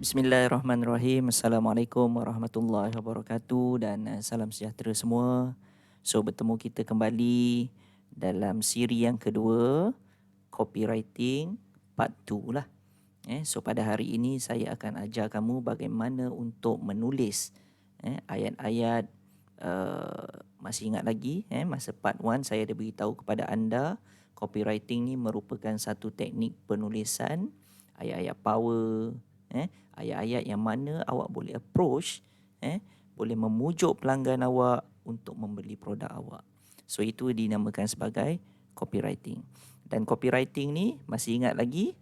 Bismillahirrahmanirrahim. Assalamualaikum warahmatullahi wabarakatuh dan salam sejahtera semua. So bertemu kita kembali dalam siri yang kedua, copywriting part 2 lah. So pada hari ini saya akan ajar kamu bagaimana untuk menulis ayat-ayat. Masih ingat lagi masa part 1 saya dah beritahu kepada anda copywriting ni merupakan satu teknik penulisan ayat-ayat power, ayat-ayat yang mana awak boleh approach, boleh memujuk pelanggan awak untuk membeli produk awak. So itu dinamakan sebagai copywriting. Dan copywriting ni masih ingat lagi,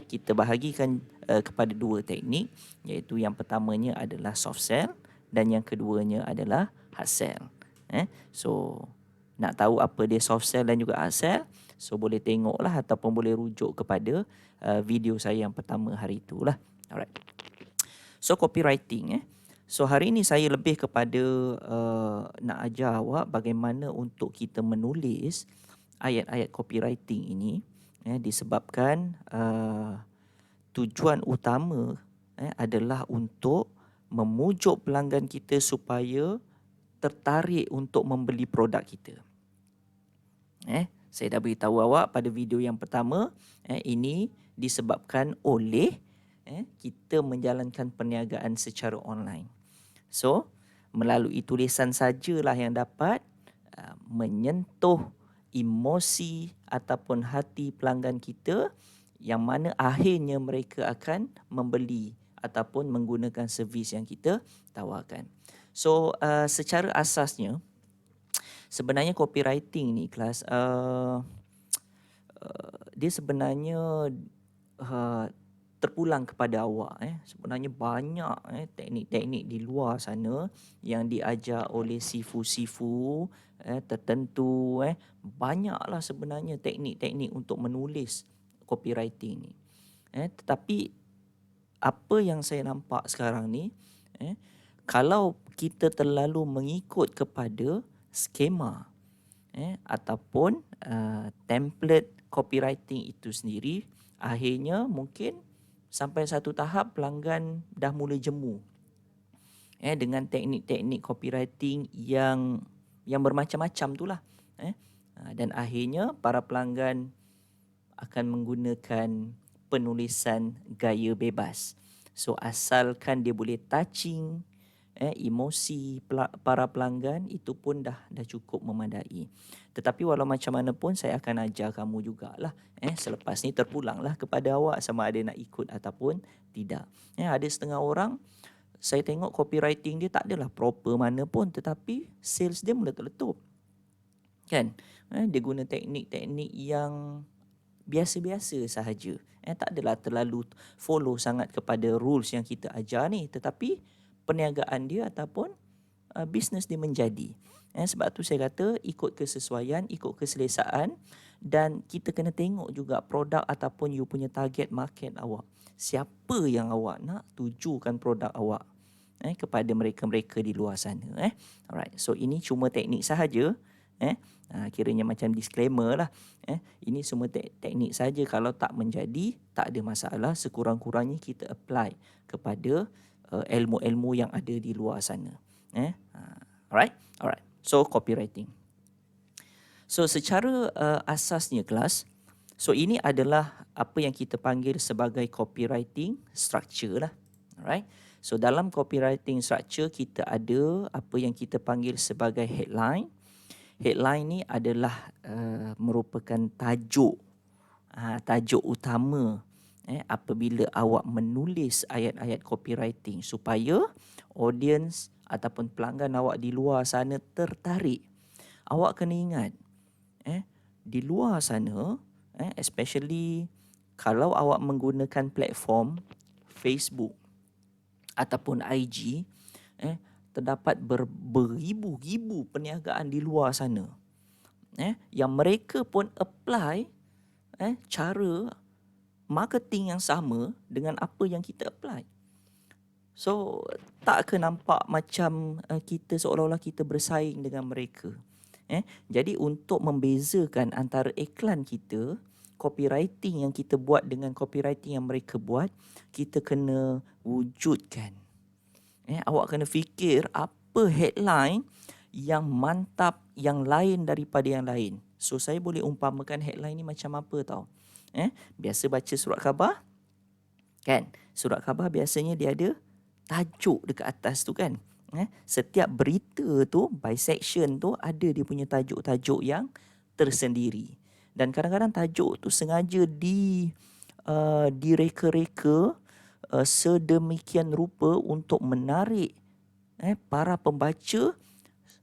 kita bahagikan kepada dua teknik, iaitu yang pertamanya adalah soft sell dan yang keduanya adalah hard sell. So nak tahu apa dia soft sell dan juga hard sell, so boleh tengoklah ataupun boleh rujuk kepada video saya yang pertama hari itulah. Alright. So copywriting So hari ini saya lebih kepada nak ajar awak bagaimana untuk kita menulis ayat-ayat copywriting ini, disebabkan tujuan utama adalah untuk memujuk pelanggan kita supaya tertarik untuk membeli produk kita. Saya dah beritahu awak pada video yang pertama, ini disebabkan oleh kita menjalankan perniagaan secara online. So, melalui tulisan sajalah yang dapat menyentuh emosi ataupun hati pelanggan kita, yang mana akhirnya mereka akan membeli ataupun menggunakan servis yang kita tawarkan. So, secara asasnya, sebenarnya copywriting ni kelas, dia sebenarnya terpulang kepada awak. Sebenarnya banyak teknik-teknik di luar sana yang diajar oleh sifu-sifu tertentu. Banyaklah sebenarnya teknik-teknik untuk menulis copywriting ni. Tetapi apa yang saya nampak sekarang ni, kalau kita terlalu mengikut kepada skema ataupun template copywriting itu sendiri, akhirnya mungkin sampai satu tahap pelanggan dah mula jemu dengan teknik-teknik copywriting yang bermacam-macam tu lah. Dan akhirnya para pelanggan akan menggunakan penulisan gaya bebas. So asalkan dia boleh touching emosi para pelanggan, itu pun dah cukup memadai. Tetapi walau macam mana pun saya akan ajar kamu jugalah. Selepas ni terpulanglah kepada awak sama ada nak ikut ataupun tidak. Ada setengah orang saya tengok copywriting dia tak adalah proper mana pun, tetapi sales dia meletup-letup. Kan? Dia guna teknik-teknik yang biasa-biasa sahaja. Tak adalah terlalu follow sangat kepada rules yang kita ajar ni, tetapi perniagaan dia ataupun bisnes dia menjadi. Sebab tu saya kata ikut kesesuaian, ikut keselesaan, dan kita kena tengok juga produk ataupun you punya target market awak. Siapa yang awak nak tujukan produk awak kepada mereka-mereka di luar sana. Alright, so ini cuma teknik sahaja. Kiranya macam disclaimer lah. Ini semua teknik saja. Kalau tak menjadi, tak ada masalah. Sekurang-kurangnya kita apply kepada ilmu-ilmu yang ada di luar sana. Alright. So copywriting. So secara asasnya kelas, so ini adalah apa yang kita panggil sebagai copywriting structure lah. Alright. So dalam copywriting structure kita ada apa yang kita panggil sebagai headline. Headline ni adalah merupakan tajuk utama apabila awak menulis ayat-ayat copywriting supaya audience ataupun pelanggan awak di luar sana tertarik. Awak kena ingat, di luar sana, especially kalau awak menggunakan platform Facebook ataupun IG, terdapat beribu-ribu perniagaan di luar sana, yang mereka pun apply cara marketing yang sama dengan apa yang kita apply. So tak ke nampak macam kita seolah-olah kita bersaing dengan mereka. Jadi untuk membezakan antara iklan kita copywriting yang kita buat dengan copywriting yang mereka buat, kita kena wujudkan. Awak kena fikir apa headline yang mantap, yang lain daripada yang lain. So saya boleh umpamakan headline ni macam apa tau. Biasa baca surat khabar kan. Surat khabar biasanya dia ada tajuk dekat atas tu kan. Setiap berita tu by section tu ada dia punya tajuk-tajuk yang tersendiri. Dan kadang-kadang tajuk tu sengaja direka-reka sedemikian rupa untuk menarik para pembaca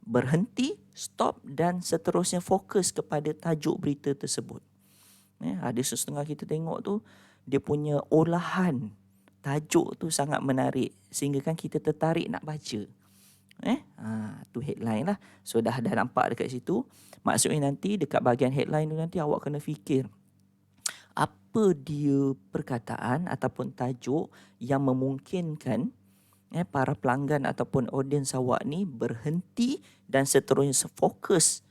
berhenti, stop dan seterusnya fokus kepada tajuk berita tersebut. Ada setengah kita tengok tu dia punya olahan tajuk tu sangat menarik sehingga kan kita tertarik nak baca. Tu headline lah. So dah nampak dekat situ. Maksudnya nanti dekat bahagian headline tu nanti awak kena fikir apa dia perkataan ataupun tajuk yang memungkinkan para pelanggan ataupun audiens awak ni berhenti dan seterusnya fokus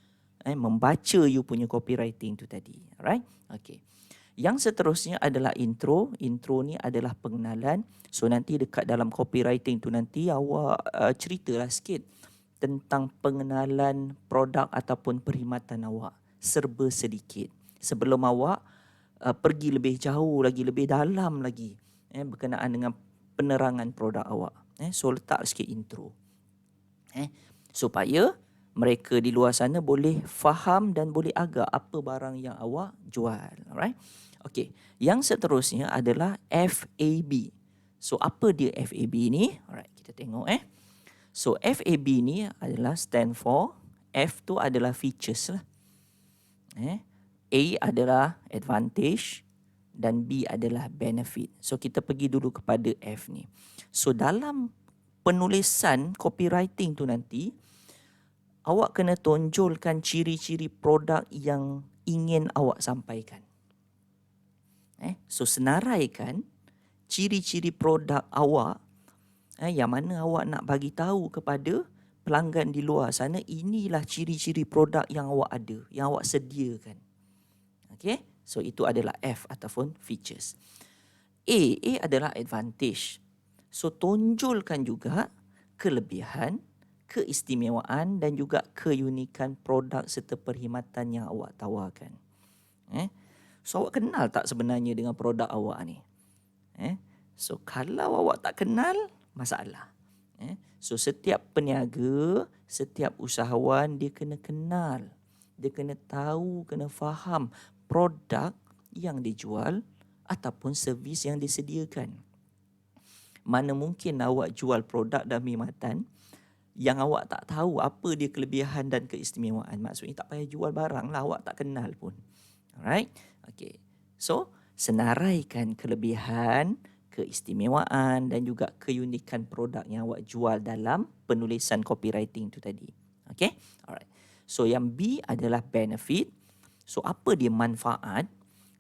membaca you punya copywriting tu tadi. Alright? Okay. Yang seterusnya adalah intro. Intro ni adalah pengenalan. So nanti dekat dalam copywriting tu nanti awak ceritalah sikit tentang pengenalan produk ataupun perkhidmatan awak. Serba sedikit. Sebelum awak pergi lebih jauh lagi, lebih dalam lagi berkenaan dengan penerangan produk awak. So letak sikit intro. Supaya mereka di luar sana boleh faham dan boleh agak apa barang yang awak jual. Alright? Okay. Yang seterusnya adalah FAB. So apa dia FAB ni? Alright, kita tengok So FAB ni adalah stand for, F tu adalah features lah. A adalah advantage dan B adalah benefit. So kita pergi dulu kepada F ni. So dalam penulisan copywriting tu nanti, awak kena tonjolkan ciri-ciri produk yang ingin awak sampaikan. So senaraikan ciri-ciri produk awak yang mana awak nak bagi tahu kepada pelanggan di luar sana, inilah ciri-ciri produk yang awak ada, yang awak sediakan. Okay? So itu adalah F ataupun features. A adalah advantage. So tonjolkan juga kelebihan, keistimewaan dan juga keunikan produk serta perkhidmatan yang awak tawarkan. So awak kenal tak sebenarnya dengan produk awak ni? So kalau awak tak kenal, masalah. So setiap peniaga, setiap usahawan dia kena kenal. Dia kena tahu, kena faham produk yang dijual ataupun servis yang disediakan. Mana mungkin awak jual produk dan perkhidmatan yang awak tak tahu apa dia kelebihan dan keistimewaan. Maksudnya tak payah jual barang lah, awak tak kenal pun. Alright? Okay. So, senaraikan kelebihan, keistimewaan dan juga keunikan produk yang awak jual dalam penulisan copywriting tu tadi. Okay? Alright. So, yang B adalah benefit. So, apa dia manfaat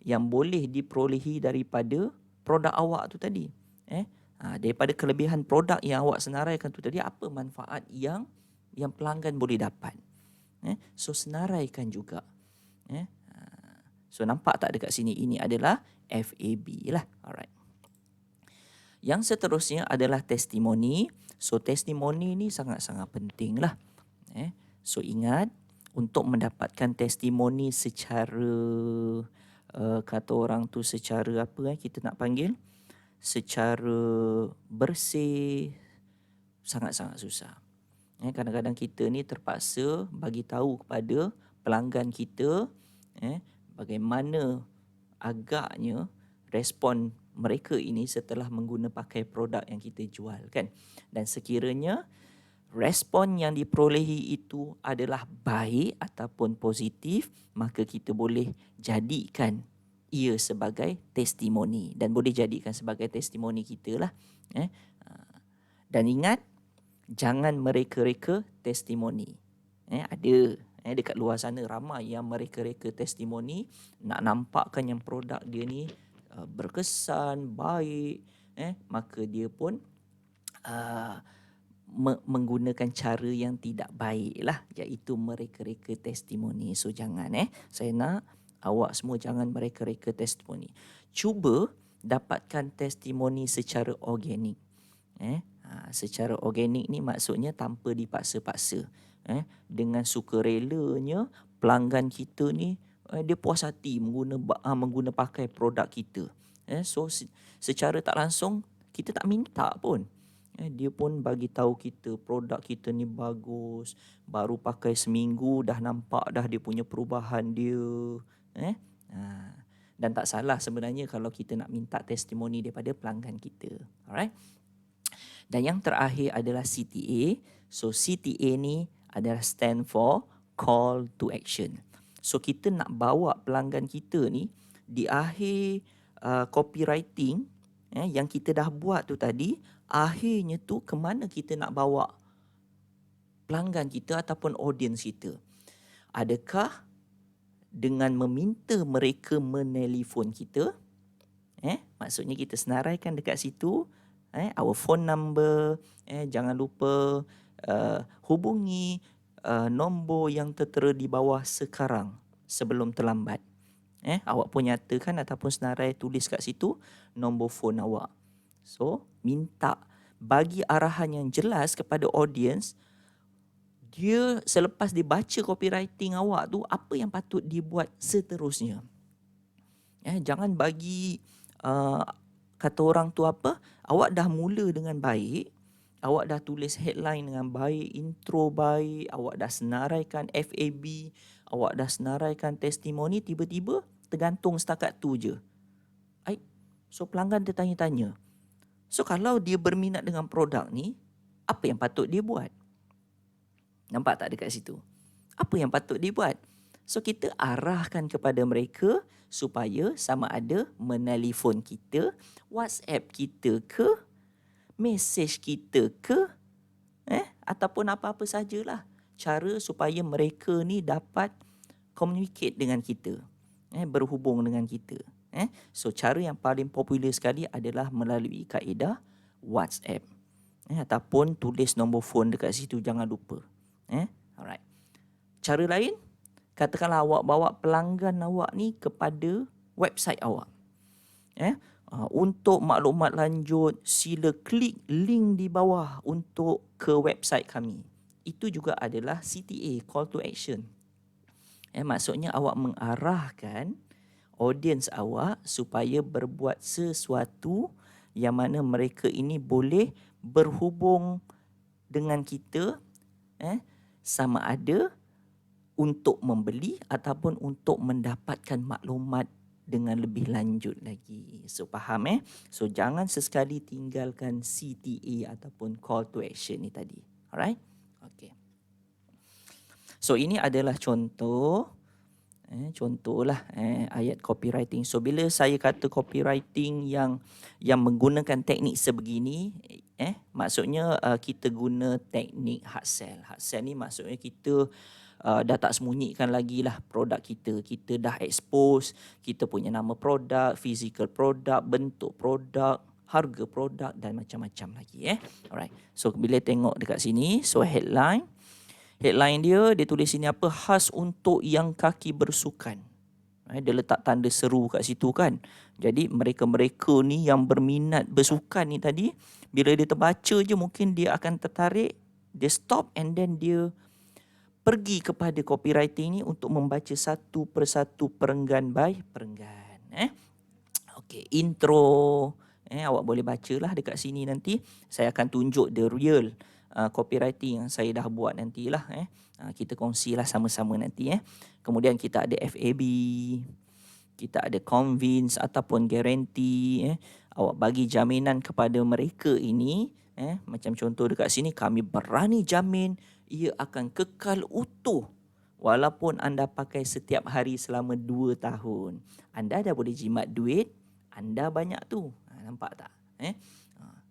yang boleh diperolehi daripada produk awak tu tadi? Daripada kelebihan produk yang awak senaraikan tu tadi, apa manfaat yang pelanggan boleh dapat? So, senaraikan juga. So nampak tak dekat sini, ini adalah FAB lah. Alright. Yang seterusnya adalah testimoni. So testimoni ni sangat-sangat penting lah. So ingat, untuk mendapatkan testimoni secara kata orang tu secara apa kita nak panggil, secara bersih, sangat-sangat susah. Kadang-kadang kita ni terpaksa bagi tahu kepada pelanggan kita bagaimana agaknya respon mereka ini setelah mengguna pakai produk yang kita jual kan. Dan sekiranya respon yang diperolehi itu adalah baik ataupun positif, maka kita boleh jadikan ia sebagai testimoni dan boleh jadikan sebagai testimoni kita lah. Dan ingat, jangan mereka-reka testimoni. Ada dekat luar sana ramai yang mereka-reka testimoni nak nampakkan yang produk dia ni berkesan, baik, maka dia pun menggunakan cara yang tidak baik lah, iaitu mereka-reka testimoni. So jangan saya nak Awak semua jangan mereka-reka testimoni. Cuba dapatkan testimoni secara organik. Secara organik ni maksudnya tanpa dipaksa-paksa. Dengan sukarelanya pelanggan kita ni dia puas hati mengguna pakai produk kita. So secara tak langsung kita tak minta pun. Dia pun bagi tahu kita produk kita ni bagus, baru pakai seminggu dah nampak dah dia punya perubahan dia. Dan tak salah sebenarnya kalau kita nak minta testimoni daripada pelanggan kita. Alright. Dan yang terakhir adalah CTA. So CTA ni adalah stand for call to action. So kita nak bawa pelanggan kita ni di akhir copywriting yang kita dah buat tu tadi, akhirnya tu ke mana kita nak bawa pelanggan kita ataupun audience kita. Adakah dengan meminta mereka menelefon kita, maksudnya kita senaraikan dekat situ, our phone number, jangan lupa hubungi nombor yang tertera di bawah sekarang sebelum terlambat. Awak pun nyatakan ataupun senarai tulis kat situ nombor phone awak. So, minta bagi arahan yang jelas kepada audience. Dia selepas dia baca copywriting awak tu, apa yang patut dia buat seterusnya. Jangan bagi kata orang tu apa, awak dah mula dengan baik, awak dah tulis headline dengan baik, intro baik, awak dah senaraikan FAB, awak dah senaraikan testimoni, tiba-tiba tergantung setakat tu je. So pelanggan dia tanya-tanya. So kalau dia berminat dengan produk ni, apa yang patut dia buat? Nampak tak dekat situ? Apa yang patut dia buat? So kita arahkan kepada mereka supaya sama ada menelefon kita, WhatsApp kita ke, mesej kita ke, ataupun apa-apa sajalah cara supaya mereka ni dapat communicate dengan kita, berhubung dengan kita. So cara yang paling popular sekali adalah melalui kaedah WhatsApp, ataupun tulis nombor phone dekat situ, jangan lupa. Alright. Cara lain, katakanlah awak bawa pelanggan awak ni kepada website awak. Untuk maklumat lanjut, sila klik link di bawah untuk ke website kami. Itu juga adalah CTA, call to action. Maksudnya awak mengarahkan audience awak supaya berbuat sesuatu yang mana mereka ini boleh berhubung dengan kita, sama ada untuk membeli ataupun untuk mendapatkan maklumat dengan lebih lanjut lagi. So faham So jangan sesekali tinggalkan CTA ataupun call to action ni tadi. Alright? Okay. So ini adalah contoh. Contohlah ayat copywriting. So bila saya kata copywriting yang menggunakan teknik sebegini, maksudnya kita guna teknik hard sell. Hard sell ni maksudnya kita dah tak sembunyikan lagi lah produk kita. Kita dah expose kita punya nama produk, physical produk, bentuk produk, harga produk dan macam-macam lagi. Alright. So bila tengok dekat sini, so headline dia tulis sini apa? Khas untuk yang kaki bersukan. Dia letak tanda seru kat situ kan. Jadi mereka-mereka ni yang berminat bersukan ni tadi, bila dia terbaca je mungkin dia akan tertarik, dia stop and then dia pergi kepada copywriting ni untuk membaca satu persatu perenggan by perenggan. Okay, intro. Awak boleh bacalah dekat sini nanti. Saya akan tunjuk the real copywriting yang saya dah buat nantilah. Kita kongsilah sama-sama nanti. Kemudian kita ada FAB, kita ada convince ataupun guarantee. Awak bagi jaminan kepada mereka ini. Macam contoh dekat sini, kami berani jamin ia akan kekal utuh walaupun anda pakai setiap hari selama 2 tahun. Anda dah boleh jimat duit, anda banyak tu. Nampak tak?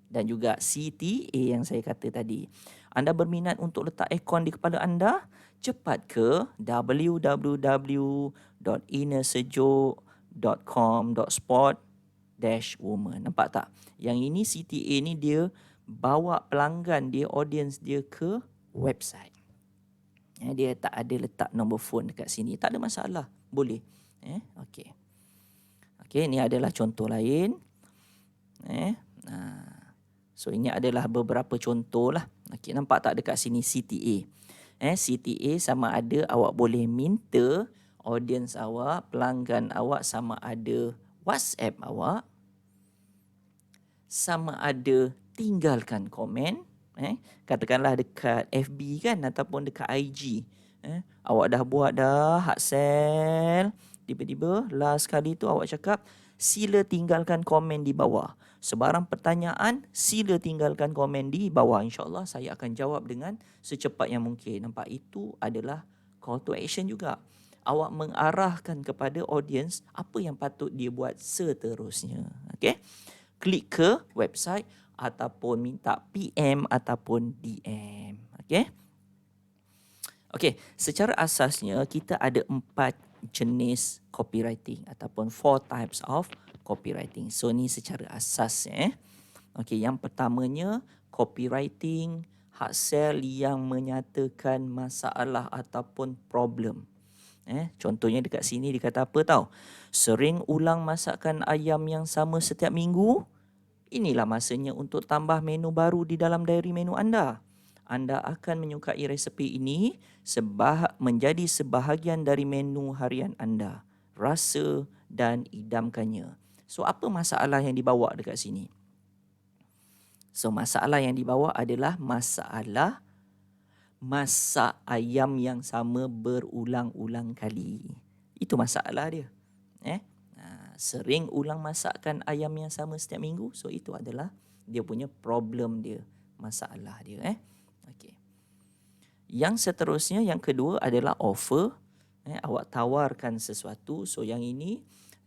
Dan juga CTA yang saya kata tadi. Anda berminat untuk letak aircon di kepala anda? Cepat ke www.innersejuk.com.sport-woman. Nampak tak? Yang ini CTA ni dia bawa pelanggan dia, audience dia ke website. Dia tak ada letak nombor phone dekat sini. Tak ada masalah. Boleh. Okey. Okey, ini adalah contoh lain. So ini adalah beberapa contoh lah. Okey, nampak tak dekat sini CTA. CTA sama ada awak boleh minta audience awak, pelanggan awak sama ada WhatsApp awak, sama ada tinggalkan komen, katakanlah dekat FB kan ataupun dekat IG. Awak dah buat dah hard sell, tiba-tiba last kali tu awak cakap sila tinggalkan komen di bawah. Sebarang pertanyaan sila tinggalkan komen di bawah. InsyaAllah saya akan jawab dengan secepat yang mungkin. Nampak, itu adalah call to action juga. Awak mengarahkan kepada audience apa yang patut dia buat seterusnya. Okey. Klik ke website ataupun minta PM ataupun DM. Okey. Okey, secara asasnya kita ada 4 jenis copywriting ataupun 4 types of copywriting. So ni secara asas Okey, yang pertamanya copywriting hard sell yang menyatakan masalah ataupun problem. Contohnya dekat sini dia kata apa tahu? Sering ulang masakan ayam yang sama setiap minggu? Inilah masanya untuk tambah menu baru di dalam diary menu anda. Anda akan menyukai resepi ini sebab menjadi sebahagian dari menu harian anda. Rasa dan idamkannya. So apa masalah yang dibawa dekat sini? So masalah yang dibawa adalah masalah masak ayam yang sama berulang-ulang kali. Itu masalah dia. Sering ulang masakkan ayam yang sama setiap minggu. So itu adalah dia punya problem dia, masalah dia. Okey. Yang seterusnya, yang kedua adalah offer. Awak tawarkan sesuatu. So yang ini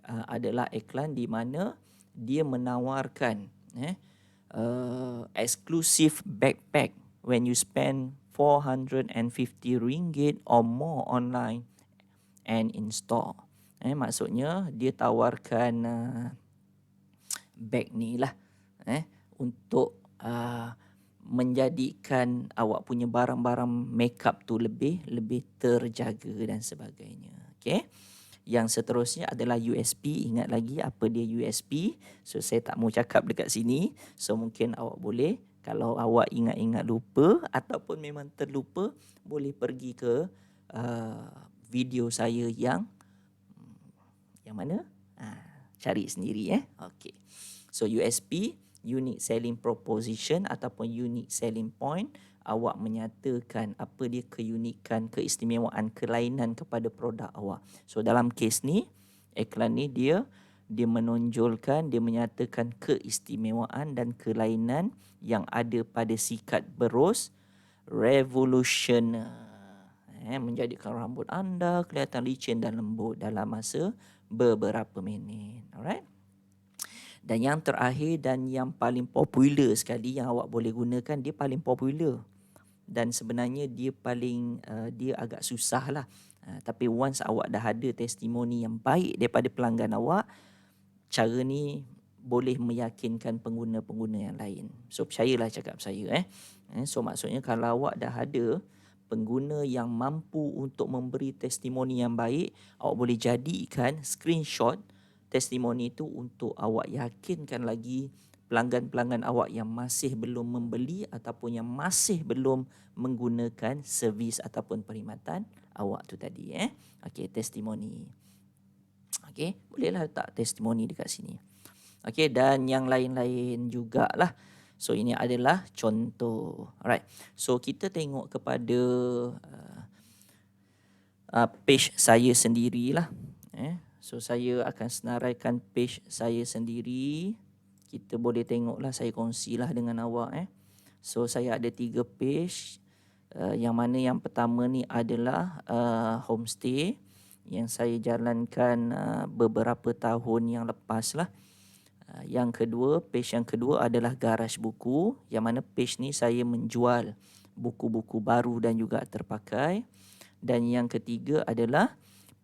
adalah iklan di mana dia menawarkan exclusive backpack when you spend RM450 or more online and in store. Maksudnya dia tawarkan bag ni lah untuk menjadikan awak punya barang-barang makeup tu lebih terjaga dan sebagainya. Okey. Yang seterusnya adalah USP. Ingat lagi apa dia USP? So saya tak mau cakap dekat sini. So mungkin awak boleh, kalau awak ingat-ingat lupa ataupun memang terlupa, boleh pergi ke video saya yang mana? Cari sendiri Okey. So USP, unique selling proposition ataupun unique selling point, awak menyatakan apa dia keunikan, keistimewaan, kelainan kepada produk awak. So dalam kes ni, iklan ni dia menonjolkan, dia menyatakan keistimewaan dan kelainan yang ada pada sikat berus revolutioner. Menjadikan rambut anda kelihatan licin dan lembut dalam masa beberapa minit. Alright. Dan yang terakhir dan yang paling popular sekali yang awak boleh gunakan, dia paling popular. Dan sebenarnya dia paling dia agak susah lah. Tapi once awak dah ada testimoni yang baik daripada pelanggan awak, cara ni boleh meyakinkan pengguna-pengguna yang lain. So percayalah cakap saya. So maksudnya kalau awak dah ada pengguna yang mampu untuk memberi testimoni yang baik, awak boleh jadikan screenshot testimoni itu untuk awak yakinkan lagi pelanggan-pelanggan awak yang masih belum membeli ataupun yang masih belum menggunakan servis ataupun perkhidmatan awak tu tadi. Okey, testimoni. Okey, bolehlah letak testimoni dekat sini. Okey, dan yang lain-lain jugalah. So ini adalah contoh. Alright. So kita tengok kepada page saya sendirilah. So saya akan senaraikan page saya sendiri. Kita boleh tengoklah, saya kongsilah dengan awak. So saya ada 3 page. Yang mana yang pertama ni adalah homestay yang saya jalankan beberapa tahun yang lepas lah. Yang kedua, page yang kedua adalah garaj buku, yang mana page ni saya menjual buku-buku baru dan juga terpakai. Dan yang ketiga adalah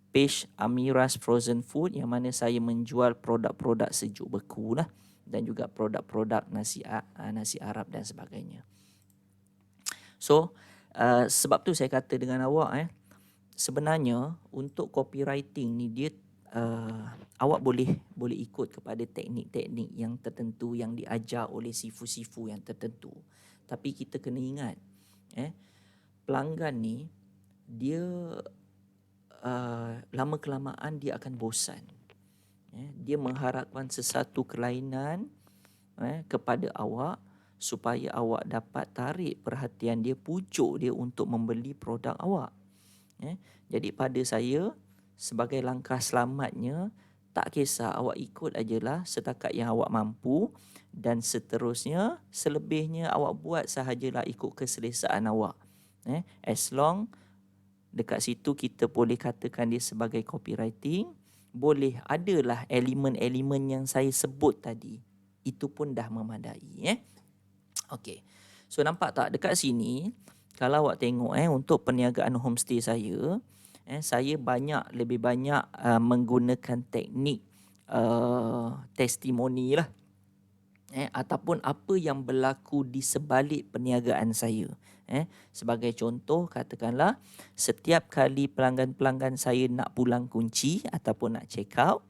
page Amira's Frozen Food, yang mana saya menjual produk-produk sejuk beku lah, dan juga produk-produk nasi Arab dan sebagainya. So sebab tu saya kata dengan awak sebenarnya untuk copywriting ni dia awak boleh ikut kepada teknik-teknik yang tertentu yang diajar oleh sifu-sifu yang tertentu. Tapi kita kena ingat, pelanggan ni dia lama kelamaan dia akan bosan. Dia mengharapkan sesuatu kelainan kepada awak supaya awak dapat tarik perhatian dia, pujuk dia untuk membeli produk awak. Jadi pada saya, sebagai langkah selamatnya, tak kisah, awak ikut ajalah setakat yang awak mampu, dan seterusnya selebihnya awak buat sahajalah ikut keselesaan awak. As long dekat situ kita boleh katakan dia sebagai copywriting, boleh adalah elemen-elemen yang saya sebut tadi. Itu pun dah memadai. Okey. So nampak tak dekat sini, kalau awak tengok untuk perniagaan homestay saya, saya lebih banyak menggunakan teknik testimoni lah. Ataupun apa yang berlaku di sebalik perniagaan saya. Sebagai contoh, katakanlah setiap kali pelanggan-pelanggan saya nak pulang kunci ataupun nak check out,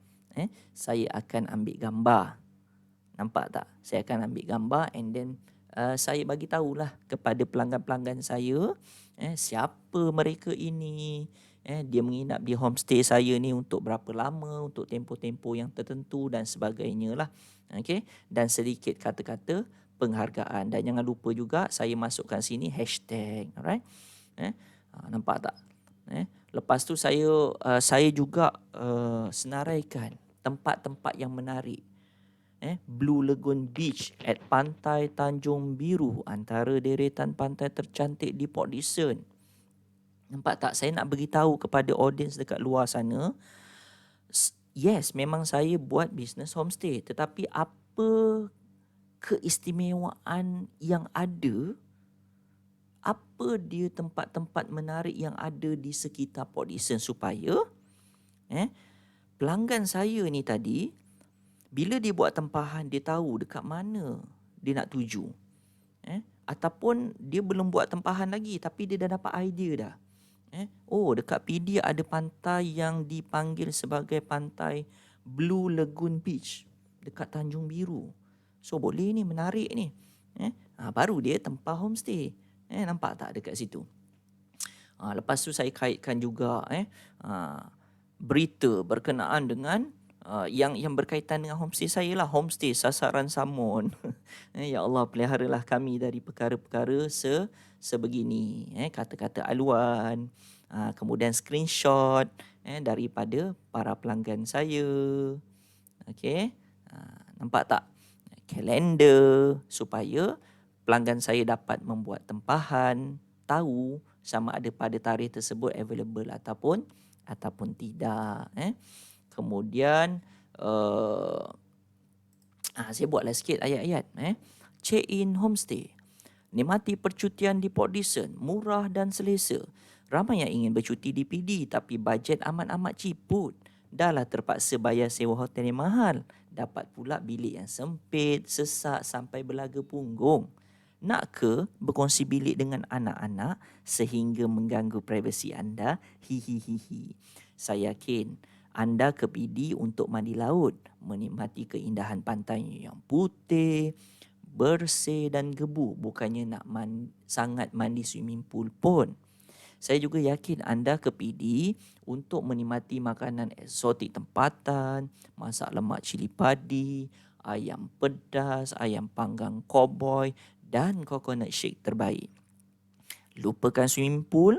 saya akan ambil gambar. Nampak tak? Saya akan ambil gambar and then saya bagi tahulah kepada pelanggan-pelanggan saya siapa mereka ini, dia menginap di homestay saya ni untuk berapa lama, untuk tempoh-tempoh yang tertentu dan sebagainya lah. Okey, dan sedikit kata-kata penghargaan, dan jangan lupa juga saya masukkan sini hashtag. Alright. Nampak tak? Lepas tu saya juga senaraikan tempat-tempat yang menarik. Blue Lagoon Beach at Pantai Tanjung Biru, antara deretan pantai tercantik di Port Dickson. Nampak tak? Saya nak beritahu kepada audiens dekat luar sana, yes, memang saya buat bisnes homestay, tetapi apa keistimewaan yang ada, apa dia tempat-tempat menarik yang ada di sekitar Port Dickson supaya pelanggan saya ni tadi, bila dia buat tempahan, dia tahu dekat mana dia nak tuju. Ataupun dia belum buat tempahan lagi tapi dia dah dapat idea dah. Oh, dekat PD ada pantai yang dipanggil sebagai pantai Blue Lagoon Beach dekat Tanjung Biru. So boleh ni, menarik ni. Baru dia tempah homestay. Nampak tak dekat situ? Lepas tu saya kaitkan juga berita berkenaan dengan yang berkaitan dengan homestay saya lah. Homestay Sasaran Samun. Ya Allah, peliharalah kami dari perkara-perkara sebegini. Kata-kata aluan, kemudian screenshot daripada para pelanggan saya. Okey, nampak tak? Kalender supaya pelanggan saya dapat membuat tempahan, tahu sama ada pada tarikh tersebut available ataupun tidak. Kemudian saya buatlah sikit ayat-ayat. Check-in homestay. Nikmati percutian di Port Dickson, murah dan selesa. Ramai yang ingin bercuti di PD tapi bajet amat-amat ciput. Dahlah terpaksa bayar sewa hotel yang mahal. Dapat pula bilik yang sempit, sesak sampai berlaga punggung. Nak ke berkongsi bilik dengan anak-anak sehingga mengganggu privasi anda? Hihihihi. Saya yakin anda ke PD untuk mandi laut, menikmati keindahan pantainya yang putih, bersih dan gebu, bukannya nak sangat mandi swimming pool pun. Saya juga yakin anda ke PD untuk menikmati makanan eksotik tempatan, masak lemak cili padi, ayam pedas, ayam panggang cowboy dan coconut shake terbaik. Lupakan swimming pool,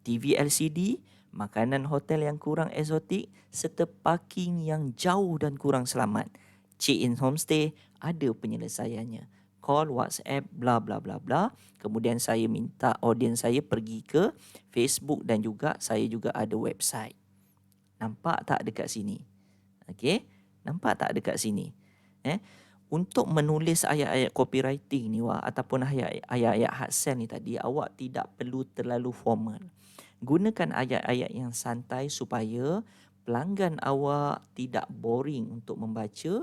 TV LCD, makanan hotel yang kurang eksotik serta parking yang jauh dan kurang selamat. Check-in homestay ada penyelesaiannya. Call, WhatsApp, bla bla bla bla. Kemudian saya minta audiens saya pergi ke Facebook dan juga saya juga ada website. Nampak tak dekat sini? Okey, nampak tak dekat sini? Untuk menulis ayat-ayat copywriting ni ataupun ayat-ayat hard sell ni tadi, awak tidak perlu terlalu formal. Gunakan ayat-ayat yang santai supaya pelanggan awak tidak boring untuk membaca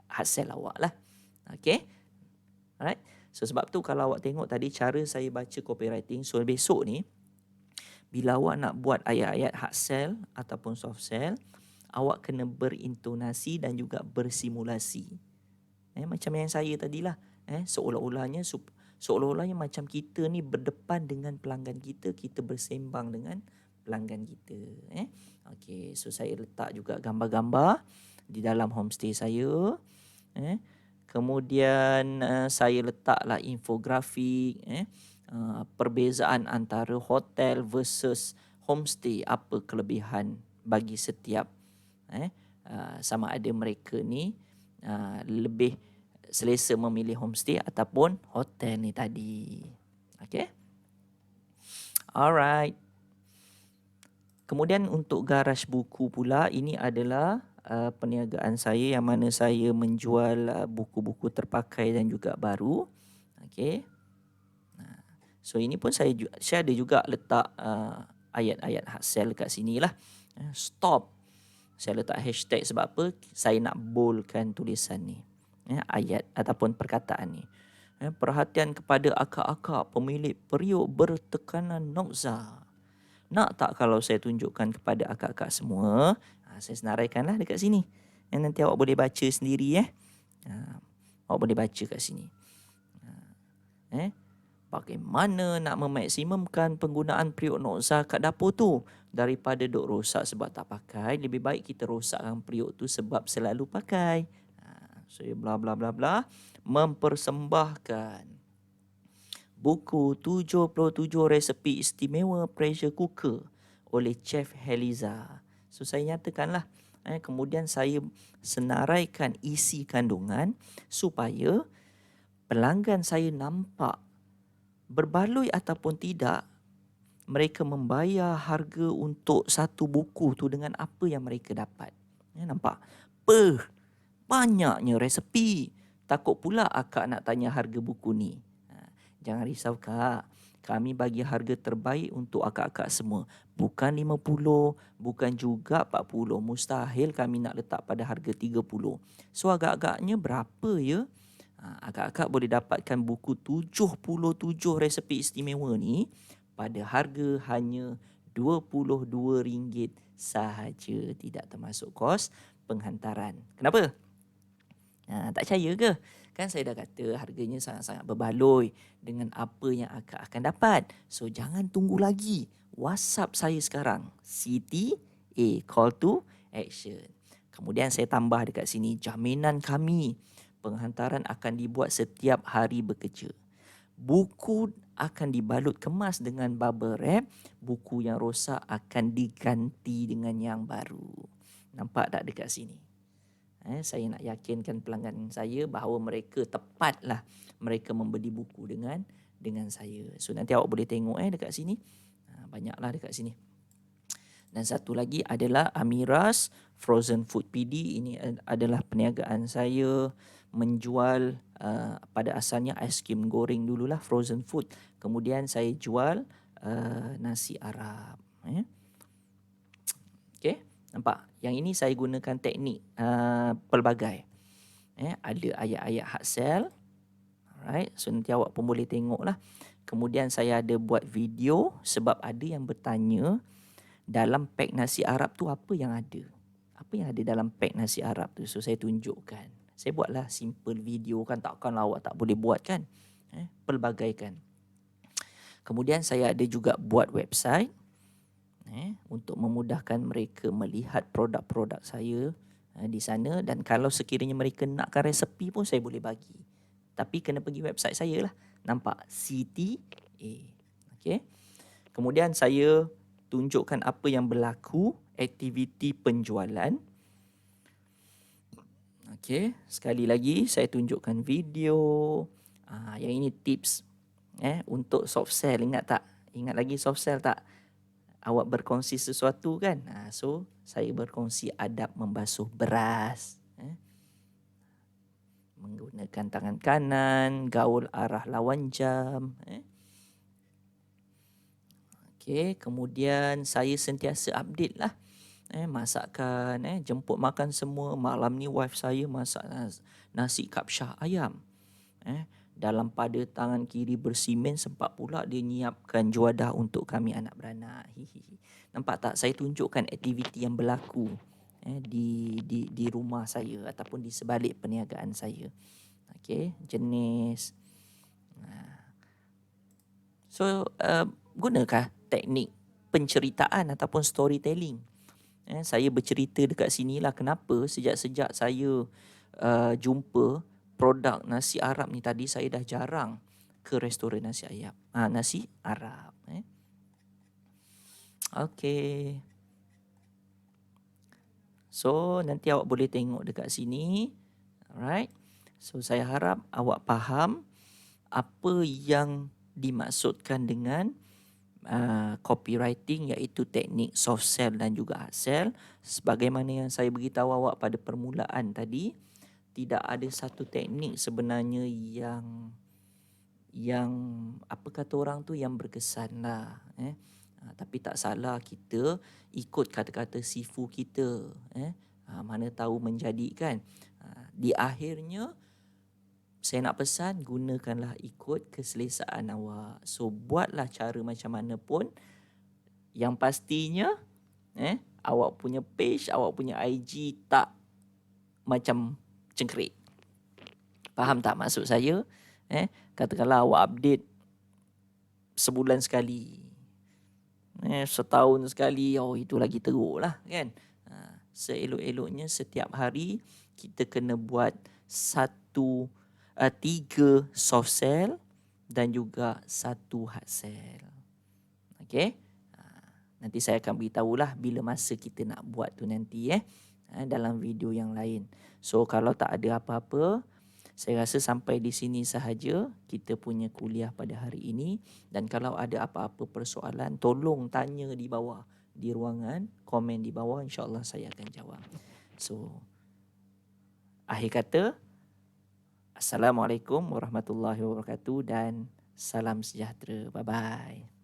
hard sell awak lah. Okay. Alright. So sebab tu kalau awak tengok tadi cara saya baca copywriting, so besok ni bila awak nak buat ayat-ayat hard sell ataupun soft sell, awak kena berintonasi dan juga bersimulasi. Macam yang saya tadilah. Seolah-olahnya macam kita ni berdepan dengan pelanggan kita, kita bersembang dengan pelanggan kita. Okey, so saya letak juga gambar-gambar di dalam homestay saya. Kemudian saya letaklah infografik, perbezaan antara hotel versus homestay, apa kelebihan bagi setiap sama ada mereka ni lebih selesa memilih homestay ataupun hotel ni tadi. Okay. Alright. Kemudian untuk garaj buku pula, ini adalah perniagaan saya yang mana saya menjual buku-buku terpakai dan juga baru. Okay. So ini pun saya ada juga letak ayat-ayat hard sell kat sini lah. Stop. Saya letak hashtag sebab apa? Saya nak boldkan tulisan ni. Ayat ataupun perkataan ni. Perhatian kepada akak-akak pemilik periuk bertekanan nokza. Nak tak kalau saya tunjukkan kepada akak-akak semua? Saya senaraikanlah dekat sini. Nanti awak boleh baca sendiri. Awak boleh baca kat sini. Bagaimana nak memaksimumkan penggunaan periuk nokza kat dapur tu? Daripada duk rosak sebab tak pakai, lebih baik kita rosakkan periuk tu sebab selalu pakai. So bla bla bla bla. Mempersembahkan buku 77 resepi istimewa pressure cooker oleh Chef Heliza. So saya nyatakanlah. Kemudian saya senaraikan isi kandungan supaya pelanggan saya nampak berbaloi ataupun tidak, mereka membayar harga untuk satu buku tu dengan apa yang mereka dapat. Nampak? Banyaknya resepi. Takut pula akak nak tanya harga buku ni. Jangan risau kak. Kami bagi harga terbaik untuk akak-akak semua. Bukan 50, bukan juga 40. Mustahil kami nak letak pada harga 30. So agak-agaknya berapa ya? Akak-akak boleh dapatkan buku 77 resepi istimewa ni pada harga hanya RM22 sahaja. Tidak termasuk kos penghantaran. Kenapa? Tak percaya ke? Kan saya dah kata harganya sangat-sangat berbaloi dengan apa yang akak akan dapat. So jangan tunggu lagi. WhatsApp saya sekarang. CTA, call to action. Kemudian saya tambah dekat sini, jaminan kami. Penghantaran akan dibuat setiap hari bekerja. Buku akan dibalut kemas dengan bubble wrap. Buku yang rosak akan diganti dengan yang baru. Nampak tak dekat sini? Saya nak yakinkan pelanggan saya bahawa mereka tepatlah mereka membeli buku dengan saya. So nanti awak boleh tengok dekat sini. Banyaklah dekat sini. Dan satu lagi adalah Amira's Frozen Food PD. Ini adalah perniagaan saya menjual pada asalnya aiskrim goreng dululah, frozen food. Kemudian saya jual nasi Arab. Okay. Nampak? Yang ini saya gunakan teknik pelbagai. Ada ayat-ayat hard sell. Alright. So nanti awak pun boleh tengok lah. Kemudian saya ada buat video sebab ada yang bertanya dalam pack nasi Arab tu apa yang ada. Apa yang ada dalam pack nasi Arab tu. So saya tunjukkan. Saya buatlah simple video kan. Takkanlah awak tak boleh buat kan. Pelbagaikan. Kemudian saya ada juga buat website. Untuk memudahkan mereka melihat produk-produk saya di sana. Dan kalau sekiranya mereka nakkan resepi pun saya boleh bagi. Tapi kena pergi website saya lah. Nampak? CTA. Okay. Kemudian saya tunjukkan apa yang berlaku, aktiviti penjualan. Okay. Sekali lagi saya tunjukkan video. Yang ini tips untuk soft sell. Ingat tak? Ingat lagi soft sell tak? Awak berkongsi sesuatu kan? So, saya berkongsi adab membasuh beras. Menggunakan tangan kanan, gaul arah lawan jam. Okay, kemudian saya sentiasa update lah. Masakan, jemput makan semua. Malam ni wife saya masak nasi kapsyah ayam. Dalam pada tangan kiri bersimen, sempat pula dia nyiapkan juadah untuk kami anak beranak. Hihihi. Nampak tak, saya tunjukkan aktiviti yang berlaku di rumah saya ataupun di sebalik perniagaan saya. Okey, jenis. So, gunakah teknik penceritaan ataupun storytelling. Saya bercerita dekat sini lah kenapa sejak saya jumpa produk nasi Arab ni tadi, saya dah jarang ke restoran nasi Arab. Okey. So, nanti awak boleh tengok dekat sini. Alright. So, saya harap awak faham apa yang dimaksudkan dengan copywriting, iaitu teknik soft sell dan juga hard sell. Sebagaimana yang saya beritahu awak pada permulaan tadi, tidak ada satu teknik sebenarnya yang apa kata orang tu, yang berkesan lah. Tapi tak salah kita ikut kata-kata sifu kita. Mana tahu menjadi kan. Di akhirnya saya nak pesan, gunakanlah ikut keselesaan awak. So, buatlah cara macam mana pun. Yang pastinya, awak punya page, awak punya IG tak macam cengkerik. Faham tak maksud saya? Katakanlah awak update sebulan sekali. Setahun sekali, itu lagi teruk lah kan. Seelok-eloknya setiap hari kita kena buat 3 soft sell dan juga 1 hard sell. Okey. Nanti saya akan beritahulah bila masa kita nak buat tu nanti dalam video yang lain. So, kalau tak ada apa-apa, saya rasa sampai di sini sahaja kita punya kuliah pada hari ini. Dan kalau ada apa-apa persoalan, tolong tanya di bawah, di ruangan, komen di bawah, insyaAllah saya akan jawab. So, akhir kata, Assalamualaikum warahmatullahi wabarakatuh dan salam sejahtera. Bye-bye.